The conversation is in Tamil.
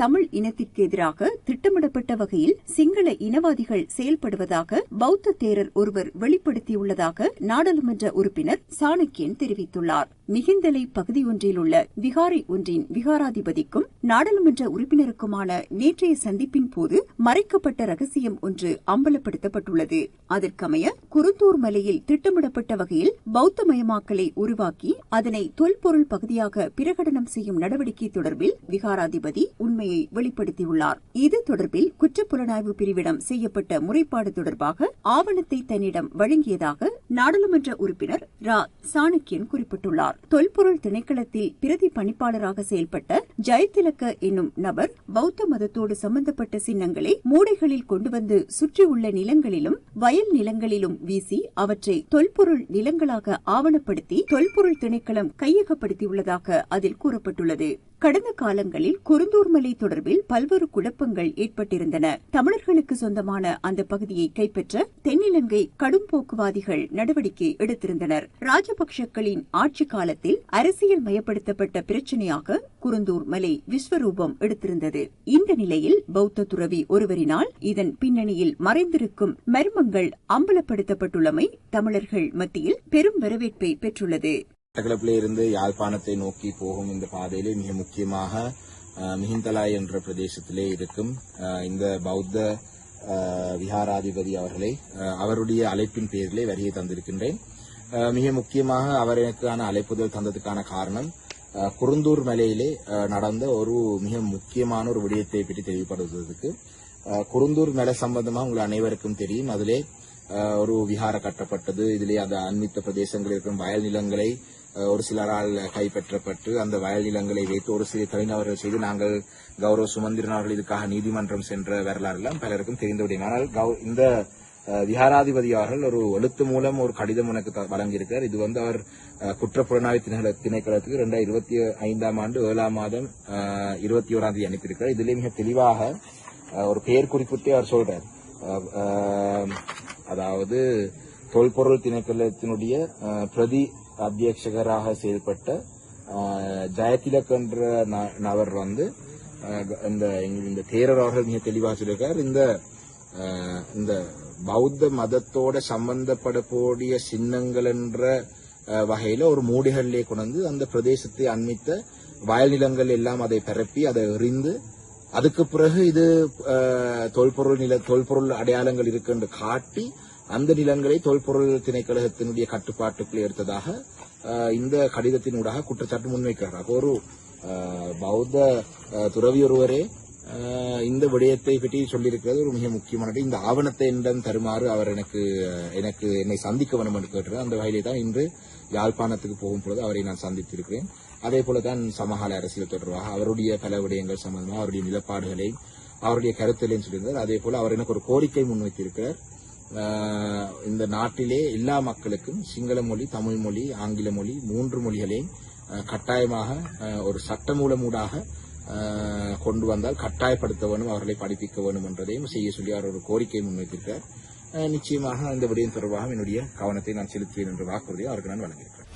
தமிழ் இனத்திற்கு எதிராக திட்டமிடப்பட்ட வகையில் சிங்கள இனவாதிகள் செயல்படுவதாக பௌத்த தேரர் ஒருவர் வெளிப்படுத்தியுள்ளதாக நாடாளுமன்ற உறுப்பினர் சாணக்கியன் தெரிவித்துள்ளார். மிகிந்தலை பகுதியொன்றில் உள்ள விகாரை ஒன்றின் விகாராதிபதிக்கும் நாடாளுமன்ற உறுப்பினருக்குமான நேற்றைய சந்திப்பின் போது மறைக்கப்பட்ட ரகசியம் ஒன்று அம்பலப்படுத்தப்பட்டுள்ளது. அதற்கமைய குருந்தூர் மலையில் திட்டமிடப்பட்ட வகையில் பௌத்தமயமாக்கலை உருவாக்கி அதனை தொல்பொருள் பகுதியாக பிரகடனம் செய்யும் நடவடிக்கை தொடர்பில் விகாராதிபதி உண்மையை வெளிப்படுத்தியுள்ளார். இது தொடர்பில் குற்றப்புலனாய்வு பிரிவிடம் செய்யப்பட்ட முறைப்பாடு தொடர்பாக ஆவணத்தை தன்னிடம் வழங்கியதாக நாடாளுமன்ற உறுப்பினர் ரா சாணக்கியன் குறிப்பிட்டுள்ளார். தொல்பொருள் திணைக்களத்தில் பிரதி பணிப்பாளராக செயல்பட்ட ஜெயதிலக்க என்னும் நபர் பௌத்த மதத்தோடு சம்பந்தப்பட்ட சின்னங்களை மூடைகளில் கொண்டு வந்து சுற்றியுள்ள நிலங்களிலும் வயல் நிலங்களிலும் வீசி அவற்றை தொல்பொருள் நிலங்களாக ஆவணப்படுத்தி தொல்பொருள் திணைக்களம் கையகப்படுத்தியுள்ளதாக அதில் கூறப்பட்டுள்ளது. கடந்த காலங்களில் குருந்தூர் மலை தொடர்பில் பல்வேறு குழப்பங்கள் ஏற்பட்டிருந்தன. தமிழர்களுக்கு சொந்தமான அந்த பகுதியை கைப்பற்ற தென்னிலங்கை கடும் போக்குவாதிகள் நடவடிக்கை எடுத்திருந்தனர். ராஜபக்சக்களின் ஆட்சி காலத்தில் அரசியல் மயப்படுத்தப்பட்ட பிரச்சினையாக குருந்தூர் மலை விஸ்வரூபம் எடுத்திருந்தது. இந்த நிலையில் பௌத்த துறவி ஒருவரினால் இதன் பின்னணியில் மறைந்திருக்கும் மர்மங்கள் அம்பலப்படுத்தப்பட்டுள்ளமை தமிழர்கள் மத்தியில் பெரும் வரவேற்பை பெற்றுள்ளது. மட்டக்களப்பிலே இருந்து யாழ்ப்பாணத்தை நோக்கி போகும் இந்த பாதையிலே மிக முக்கியமாக மிகிந்தலாய் என்ற பிரதேசத்திலே இருக்கும் இந்த பௌத்த விஹாராதிபதி அவர்களை அவருடைய அழைப்பின் பேரிலே வருகை தந்திருக்கின்றேன். மிக முக்கியமாக அவர் எனக்கான அழைப்புதல் தந்ததுக்கான காரணம் குருந்தூர் மலையிலே நடந்த ஒரு மிக முக்கியமான ஒரு விடயத்தை பற்றி தெளிவுபடுத்துவதற்கு. குருந்தூர் மலை சம்பந்தமாக உங்கள் அனைவருக்கும் தெரியும். அதிலே ஒரு விஹார கட்டப்பட்டது. இதிலே அந்த அண்மித்த பிரதேசங்களில் இருக்கும் வயல் நிலங்களை ஒரு சிலரால் கைப்பற்றப்பட்டு அந்த வயல் நிலங்களை வைத்து ஒரு சில தலைநகர்கள் செய்து நாங்கள் கௌரவ சுமந்திரன் அவர்கள் இதுக்காக நீதிமன்றம் சென்ற வரலாறு எல்லாம் பலருக்கும் தெரிந்த விடயம். ஆனால் இந்த விஹாராதிபதி அவர்கள் ஒரு எழுத்து மூலம் ஒரு கடிதம் எனக்கு வழங்கியிருக்கிறார். இது அவர் குற்றப்புலனாய்வு திணைக்களத்துக்கு 2025 ஆண்டு 7ஆம் மாதம் 21ஆம் தேதி அனுப்பியிருக்கிறார். இதிலே மிக தெளிவாக ஒரு பெயர் குறிப்பிட்டு அவர் சொல்றார். அதாவது தொல்பொருள் திணைக்களத்தினுடைய பிரதி அத்தியட்சகராக செயல்பட்ட ஜெயதிலக் என்ற நபர் இந்த தேரர் அவர்கள் மிக தெளிவாக சொல்லியிருக்கார். இந்த பௌத்த மதத்தோட சம்பந்தப்படக்கூடிய சின்னங்கள் என்ற வகையில ஒரு மூடிகளிலே கொண்டு அந்த பிரதேசத்தை அண்மித்த வயல் நிலங்கள் எல்லாம் அதை பரப்பி அதை எறிந்து அதுக்கு பிறகு இது தொல்பொருள் அடையாளங்கள் இருக்கு என்று காட்டி அந்த நிலங்களை தொல்பொருள் திணைக்களத்தினுடைய கட்டுப்பாட்டுக்குள் எடுத்ததாக இந்த கடிதத்தின் ஊடாக குற்றச்சாட்டு முன்வைக்கிறார். ஒரு பௌத்த துறவி ஒருவரே இந்த விடயத்தை பற்றி சொல்லியிருக்கிறது ஒரு மிக முக்கியமான இந்த ஆவணத்தை என்னிடம் தருமாறு அவர் என்னை சந்திக்க வேண்டும் என்று கேட்டார். அந்த வகையிலே தான் இன்று யாழ்ப்பாணத்துக்கு போகும்பொழுது அவரை நான் சந்தித்திருக்கிறேன். அதே போலதான் சமகால அரசியல் தொடர்பாக அவருடைய பல விடயங்கள் சம்பந்தமாக அவருடைய நிலப்பாடுகளையும் அவருடைய கருத்துகளையும் சொல்லியிருந்தார். அதே போல அவர் எனக்கு ஒரு கோரிக்கை முன்வைத்திருக்கிறார். இந்த நாட்டிலே எல்லா மக்களுக்கும் சிங்கள மொழி, தமிழ் மொழி, ஆங்கில மொழி 3 மொழிகளையும் கட்டாயமாக ஒரு சட்டமூலமூடாக கொண்டு வந்தால் கட்டாயப்படுத்த வேண்டும், அவர்களை படிப்பிக்க வேண்டும் என்றதையும் செய்ய சொல்லி அவர் ஒரு கோரிக்கை முன்வைத்திருக்கிறார். நிச்சயமாக இந்த விடயம் தொடர்பாக என்னுடைய கவனத்தை நான் செலுத்துவேன் என்ற வாக்குறுதியை அவருக்கு நான் வழங்கியிருக்கிறேன்.